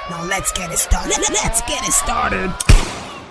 Now let's get it started. Let's get it started.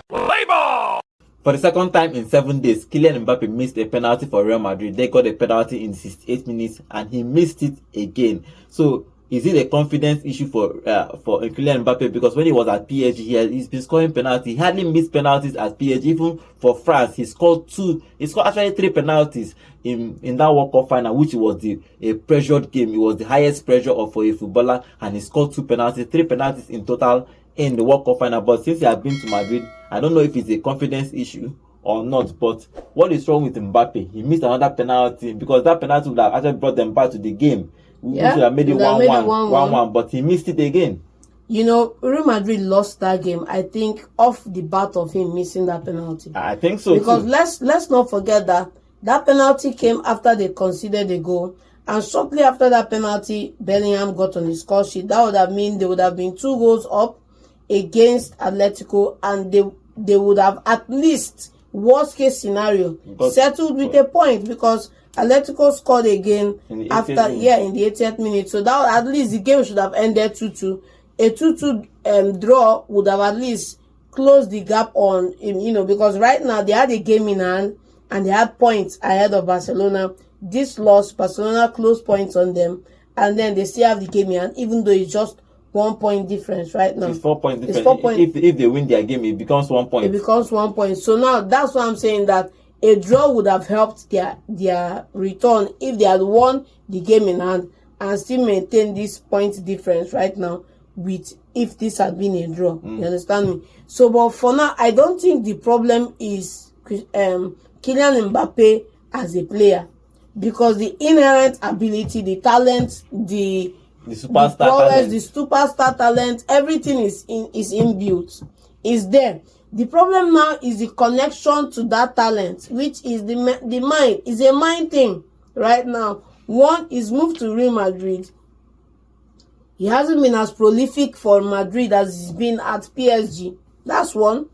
Play ball! For the second time in 7 days, Kylian Mbappe missed a penalty for Real Madrid. They got a penalty in 68 minutes and he missed it again. So, is it a confidence issue for Kylian Mbappe? Because when he was at PSG, he's been scoring penalties. He hardly missed penalties at PSG. Even for France, he scored actually 3 penalties in that World Cup final, which was a pressured game. It was the highest pressure for a footballer, and he scored 2 penalties, 3 penalties in total in the World Cup final. But since he has been to Madrid, I don't know if it's a confidence issue or not. But what is wrong with Mbappe? He missed another penalty, because that penalty would have actually brought them back to the game. We should have made it 1-1, but he missed it again. You know, Real Madrid lost that game, I think, off the bat of him missing that penalty. I think so because too. let's not forget that penalty came after they conceded a goal, and shortly after that penalty, Bellingham got on the score sheet. That would have meant they would have been 2 goals up against Atletico, and they would have, at least, worst case scenario, settled with a point, because Atletico scored again in the 80th minute. So that at least the game should have ended 2-2. A 2-2 draw would have at least closed the gap on him, because right now they had a game in hand and they had points ahead of Barcelona. This loss, Barcelona closed points on them, and then they still have the game in hand, even though it's just 1 point difference right now. It's 4 points difference. If they win their game, it becomes 1 point. It becomes 1 point. So now that's why I'm saying that a draw would have helped their return if they had won the game in hand and still maintain this point difference right now, with if this had been a draw. You understand me? So, but for now, I don't think the problem is Kylian Mbappe as a player, because the inherent ability, the talent, the superstar talent, everything is inbuilt, is there. The problem now is the connection to that talent, which is the mind. It's a mind thing right now. One is moved to Real Madrid. He hasn't been as prolific for Madrid as he's been at PSG. That's one.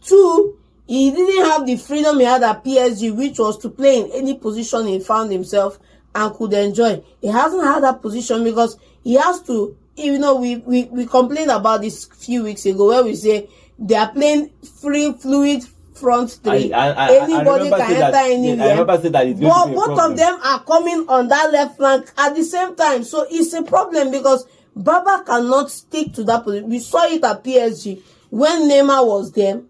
2, he didn't have the freedom he had at PSG, which was to play in any position he found himself and could enjoy. He hasn't had that position because he has to, we complained about this few weeks ago, where we say they are playing free fluid front 3. Anybody can enter anywhere. I remember saying that but both of them are coming on that left flank at the same time. So it's a problem, because Baba cannot stick to that position. We saw it at PSG when Neymar was there.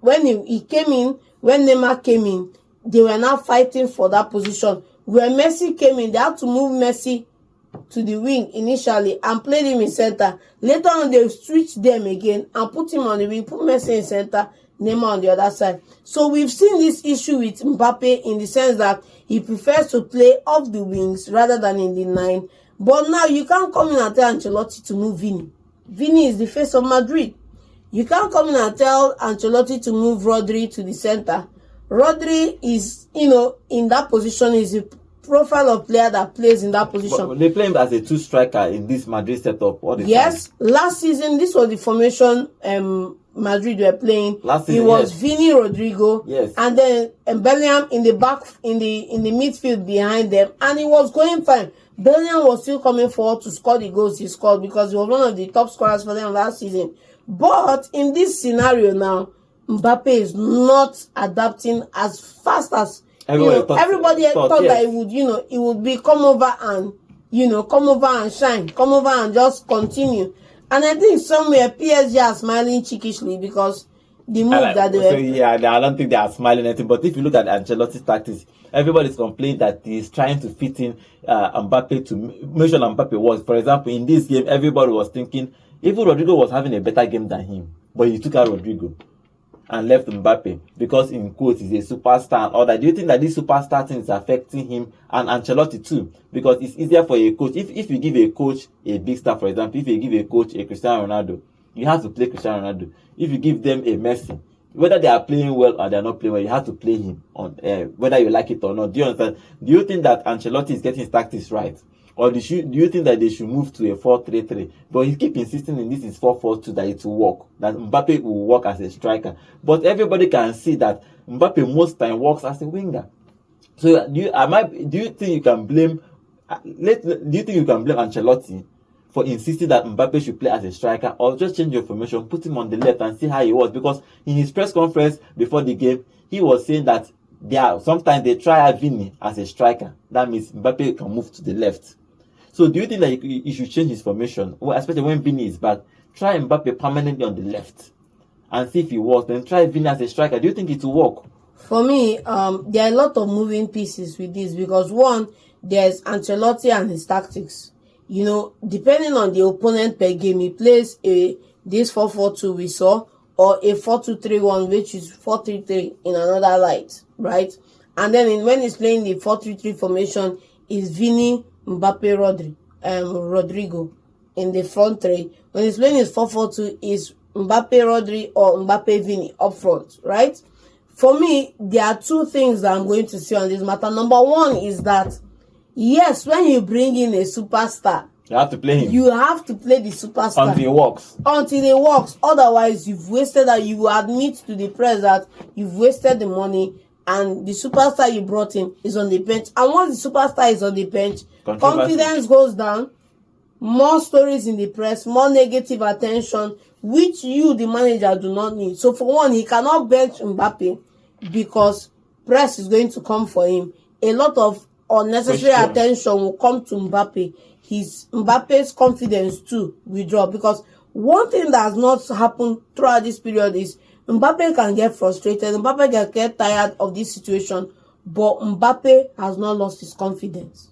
When he came in, when Neymar came in, they were now fighting for that position. When Messi came in, they had to move Messi to the wing initially and played him in center. Later on, they switched them again and put him on the wing, put Messi in center, Neymar on the other side. So we've seen this issue with Mbappe in the sense that he prefers to play off the wings rather than in the 9. But now you can't come in and tell Ancelotti to move Vini. Vini is the face of Madrid. You can't come in and tell Ancelotti to move Rodri to the center. Rodri is, in that position, is a profile of player that plays in that position. But they play him as a 2 striker in this Madrid setup all the time. Yes, last season this was the formation Madrid were playing. Last season, it was Vini, Rodrigo, yes, and then Bellingham in the back, in the midfield behind them, and it was going fine. Bellingham was still coming forward to score the goals he scored, because he was one of the top scorers for them last season. But in this scenario now, Mbappe is not adapting as fast as everybody thought that it would be come over and shine, come over and just continue. And I think somewhere PSG are smiling cheekishly, because the move that they were. I don't think they are smiling anything. But if you look at Ancelotti's tactics, everybody's complaining that he's trying to fit in Mbappe to make sure Mbappe was. For example, in this game, everybody was thinking even Rodrigo was having a better game than him, but he took out Rodrigo and left Mbappe because, in quotes, he's a superstar and all that. Do you think that this superstar thing is affecting him and Ancelotti too? Because it's easier for a coach. If you give a coach a big star, for example, if you give a coach a Cristiano Ronaldo, you have to play Cristiano Ronaldo. If you give them a Messi, whether they are playing well or they are not playing well, you have to play him on whether you like it or not. Do you understand? Do you think that Ancelotti is getting his tactics right? Or do you think that they should move to a 4-3-3? But he keep insisting in this is 4-4-2 that it will work. That Mbappe will work as a striker. But everybody can see that Mbappe most time works as a winger. So do you think you can blame Ancelotti for insisting that Mbappe should play as a striker, or just change your formation, put him on the left and see how he was. Because in his press conference before the game, he was saying that sometimes they try Vini as a striker. That means Mbappe can move to the left. So do you think that he should change his formation, especially when Vini is back? Try Mbappe permanently on the left and see if it works. Then try Vini as a striker. Do you think it will work? For me, there are a lot of moving pieces with this, because one, there's Ancelotti and his tactics. You know, depending on the opponent per game, he plays this 4-4-2 we saw, or a 4-2-3-1, which is 4-3-3 in another light, right? And then when he's playing the 4-3-3 formation, is Vini, Mbappe, Rodrigo in the front three. When he's playing his 4-4-2, is Mbappe, Rodri, or Mbappe, Vini up front, right? For me, there are two things that I'm going to say on this matter. Number one is that, yes, when you bring in a superstar, you have to play him. You have to play the superstar until it works. Until it works. Otherwise, you've wasted that. You admit to the press that you've wasted the money, and the superstar you brought in is on the bench. And once the superstar is on the bench, confidence goes down. More stories in the press, more negative attention, which you, the manager, do not need. So for one, he cannot bench Mbappe because press is going to come for him. A lot of unnecessary attention will come to Mbappe. Mbappe's confidence too will drop, because one thing that has not happened throughout this period is Mbappe can get frustrated. Mbappe can get tired of this situation, but Mbappe has not lost his confidence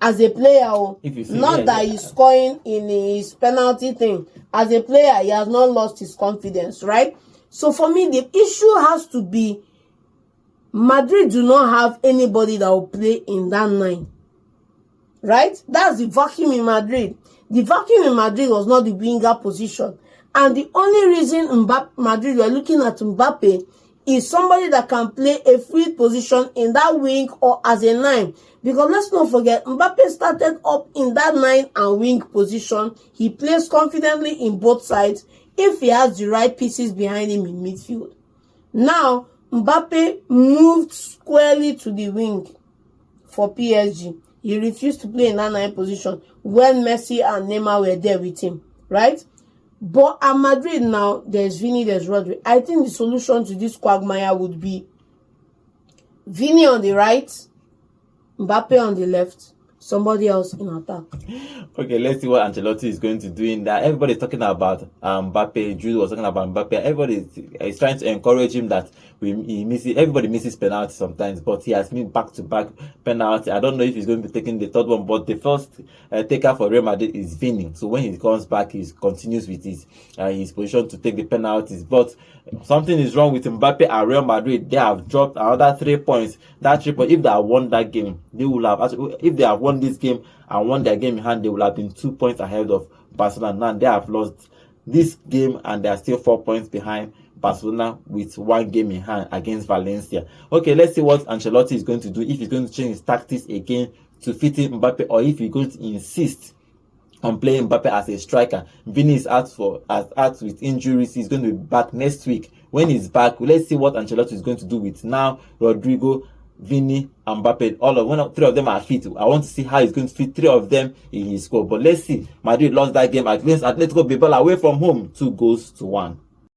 as a player. He's scoring in his penalty thing. As a player, he has not lost his confidence, right? So for me, the issue has to be Madrid do not have anybody that will play in that 9. Right? That's the vacuum in Madrid. The vacuum in Madrid was not the winger position. And the only reason Madrid were looking at Mbappe is somebody that can play a fluid position in that wing or as a 9. Because let's not forget, Mbappe started up in that 9 and wing position. He plays confidently in both sides if he has the right pieces behind him in midfield. Now, Mbappe moved squarely to the wing for PSG. He refused to play in that 9 position when Messi and Neymar were there with him, right? But at Madrid now, there's Vini, there's Rodri. I think the solution to this quagmire would be Vini on the right, Mbappe on the left, somebody else in attack. Okay, let's see what Ancelotti is going to do in that. Everybody's talking about Mbappe. Jude was talking about Mbappe. Everybody is trying to encourage him that everybody misses penalty sometimes, but he has made back-to-back penalty. I don't know if he's going to be taking the third one, but the first taker for Real Madrid is Vini. So when he comes back, he continues with his position to take the penalties. But something is wrong with Mbappe and Real Madrid. They have dropped another 3 points. That 3 points, if they have won that game, they will have actually, if they have won this game and won their game in hand, they will have been 2 points ahead of Barcelona. Now they have lost this game and they are still 4 points behind Barcelona with 1 game in hand against Valencia. Okay, let's see what Ancelotti is going to do. If he's going to change his tactics again to fit in Mbappe, or if he's going to insist on playing Mbappe as a striker. Vini is out with injuries. He's going to be back next week. When he's back, let's see what Ancelotti is going to do with now Rodrigo, Vini, and Mbappe. When 3 of them are fit, I want to see how he's going to fit 3 of them in his squad. But let's see. Madrid lost that game against Atletico Bilbao away from home, 2-1.